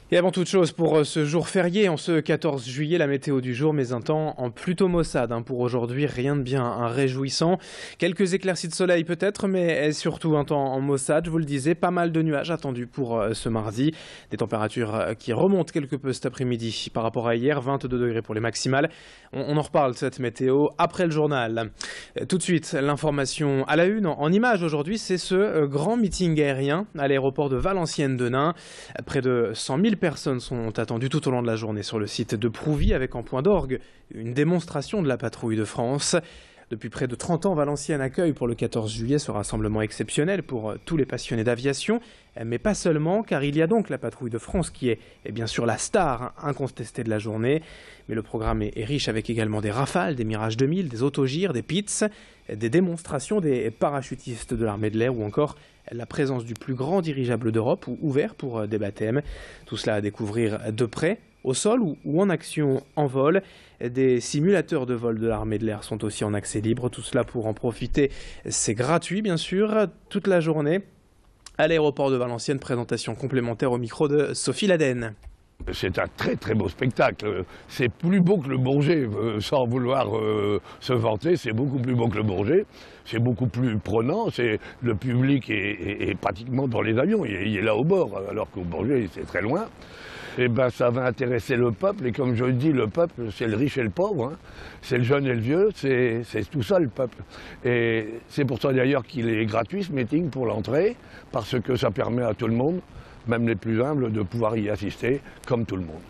Et avant toute chose, pour ce jour férié, en ce 14 juillet, la météo du jour, mais un temps en plutôt maussade. Pour aujourd'hui, rien de bien réjouissant. Quelques éclaircies de soleil peut-être, mais surtout un temps en maussade. Je vous le disais, pas mal de nuages attendus pour ce mardi. Des températures qui remontent quelque peu cet après-midi par rapport à hier, 22 degrés pour les maximales. On en reparle de cette météo après le journal. Tout de suite, l'information à la une. En images aujourd'hui, c'est ce grand meeting aérien à l'aéroport de Valenciennes-de-Nain. Près de 100 000 personnes sont attendues tout au long de la journée sur le site de Prouvy avec en point d'orgue une démonstration de la patrouille de France. Depuis près de 30 ans, Valenciennes accueille pour le 14 juillet ce rassemblement exceptionnel pour tous les passionnés d'aviation, mais pas seulement, car il y a donc la patrouille de France qui est bien sûr la star incontestée de la journée. Mais le programme est riche avec également des Rafales, des Mirage 2000, des autogires, des Pitts, des démonstrations des parachutistes de l'armée de l'air ou encore la présence du plus grand dirigeable d'Europe ouvert pour des baptêmes. Tout cela à découvrir de près, au sol ou en action en vol. Des simulateurs de vol de l'armée de l'air sont aussi en accès libre. Tout cela pour en profiter, c'est gratuit bien sûr, toute la journée. À l'aéroport de Valenciennes, présentation complémentaire au micro de Sophie Laden. C'est un très très beau spectacle. C'est plus beau que le Bourget, sans vouloir se vanter, c'est beaucoup plus beau que le Bourget. C'est beaucoup plus prenant, le public est pratiquement dans les avions, il est là au bord, alors qu'au Bourget c'est très loin. Et ben ça va intéresser le peuple, et comme je le dis, le peuple c'est le riche et le pauvre, c'est le jeune et le vieux, c'est tout ça le peuple. Et c'est pour ça d'ailleurs qu'il est gratuit ce meeting pour l'entrée, parce que ça permet à tout le monde, même les plus humbles, de pouvoir y assister comme tout le monde.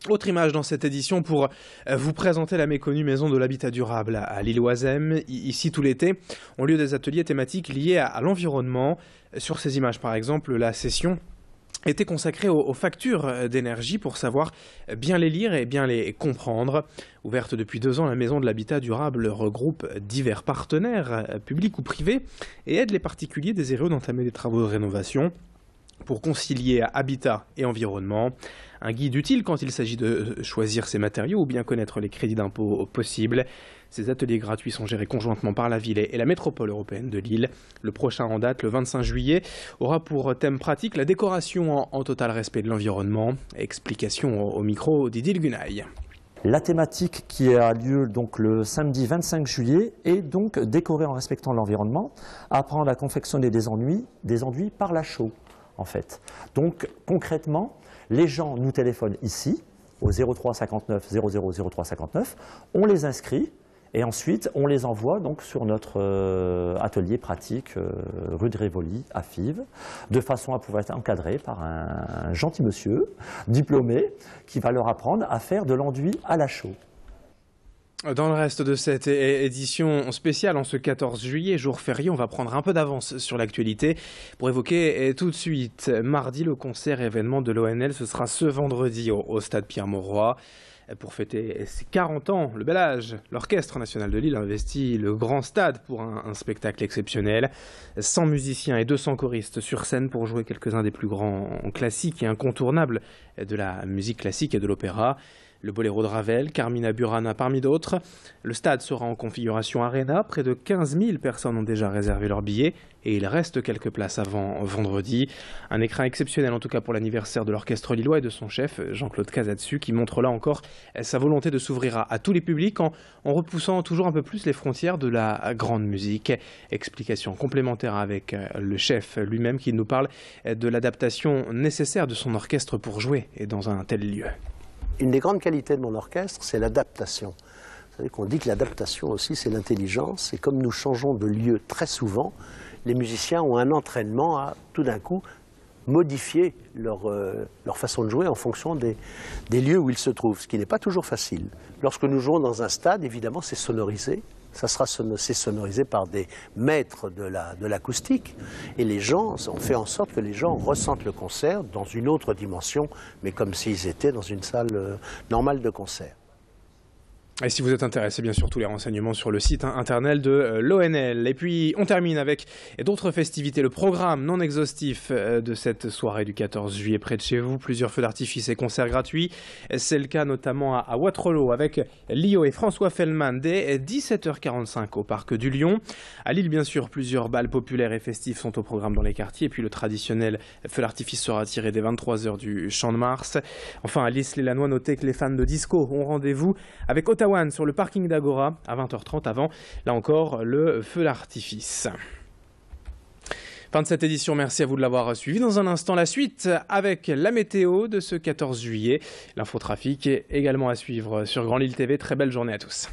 Autre image dans cette édition pour vous présenter la méconnue maison de l'habitat durable à l'Île-Oisem. Ici, tout l'été, ont lieu des ateliers thématiques liés à l'environnement. Sur ces images, par exemple, la session était consacrée aux factures d'énergie pour savoir bien les lire et bien les comprendre. Ouverte depuis 2 ans, la Maison de l'Habitat Durable regroupe divers partenaires, publics ou privés, et aide les particuliers désireux d'entamer des travaux de rénovation pour concilier habitat et environnement. Un guide utile quand il s'agit de choisir ses matériaux ou bien connaître les crédits d'impôt possibles. Ces ateliers gratuits sont gérés conjointement par la ville et la métropole européenne de Lille. Le prochain en date, le 25 juillet, aura pour thème pratique la décoration en total respect de l'environnement. Explication au micro d'Idil Gunaï. La thématique qui a lieu donc le samedi 25 juillet est donc décorer en respectant l'environnement, apprendre à confectionner des enduits par la chaux en fait. Donc concrètement, les gens nous téléphonent ici au 03 59 00 03 59, on les inscrit et ensuite on les envoie donc sur notre atelier pratique rue de Rivoli à Fives, de façon à pouvoir être encadré par un gentil monsieur diplômé qui va leur apprendre à faire de l'enduit à la chaux. Dans le reste de cette édition spéciale, en ce 14 juillet, jour férié, on va prendre un peu d'avance sur l'actualité pour évoquer tout de suite mardi le concert événement de l'ONL. Ce sera ce vendredi au stade Pierre-Mauroy. Pour fêter ses 40 ans, le bel âge, l'Orchestre national de Lille investit le grand stade pour un spectacle exceptionnel. 100 musiciens et 200 choristes sur scène pour jouer quelques-uns des plus grands classiques et incontournables de la musique classique et de l'opéra. Le Boléro de Ravel, Carmina Burana parmi d'autres. Le stade sera en configuration Arena. Près de 15 000 personnes ont déjà réservé leurs billets et il reste quelques places avant vendredi. Un écrin exceptionnel en tout cas pour l'anniversaire de l'orchestre lillois et de son chef Jean-Claude Casatsu qui montre là encore sa volonté de s'ouvrir à tous les publics en repoussant toujours un peu plus les frontières de la grande musique. Explication complémentaire avec le chef lui-même qui nous parle de l'adaptation nécessaire de son orchestre pour jouer dans un tel lieu. Une des grandes qualités de mon orchestre, c'est l'adaptation. Vous savez qu'on dit que l'adaptation aussi, c'est l'intelligence. Et comme nous changeons de lieu très souvent, les musiciens ont un entraînement à, tout d'un coup, modifier leur façon de jouer en fonction des lieux où ils se trouvent, ce qui n'est pas toujours facile. Lorsque nous jouons dans un stade, évidemment, c'est sonorisé. C'est sonorisé par des maîtres de l'acoustique. Et les gens, on fait en sorte que les gens ressentent le concert dans une autre dimension, mais comme s'ils étaient dans une salle normale de concert. Et si vous êtes intéressé, bien sûr, tous les renseignements sur le site internet de l'ONL. Et puis, on termine avec d'autres festivités. Le programme non exhaustif de cette soirée du 14 juillet près de chez vous. Plusieurs feux d'artifice et concerts gratuits. C'est le cas notamment à Waterloo avec Lio et François Fellman dès 17h45 au Parc du Lion. À Lille, bien sûr, plusieurs bals populaires et festifs sont au programme dans les quartiers. Et puis, le traditionnel feu d'artifice sera tiré dès 23h du Champ de Mars. Enfin, à Lys-les-Lannoy, notez que les fans de disco ont rendez-vous avec Ottawa sur le parking d'Agora à 20h30 avant, là encore, le feu d'artifice. Fin de cette édition, merci à vous de l'avoir suivi. Dans un instant, la suite avec la météo de ce 14 juillet. L'infotrafic est également à suivre sur Grand Lille TV. Très belle journée à tous.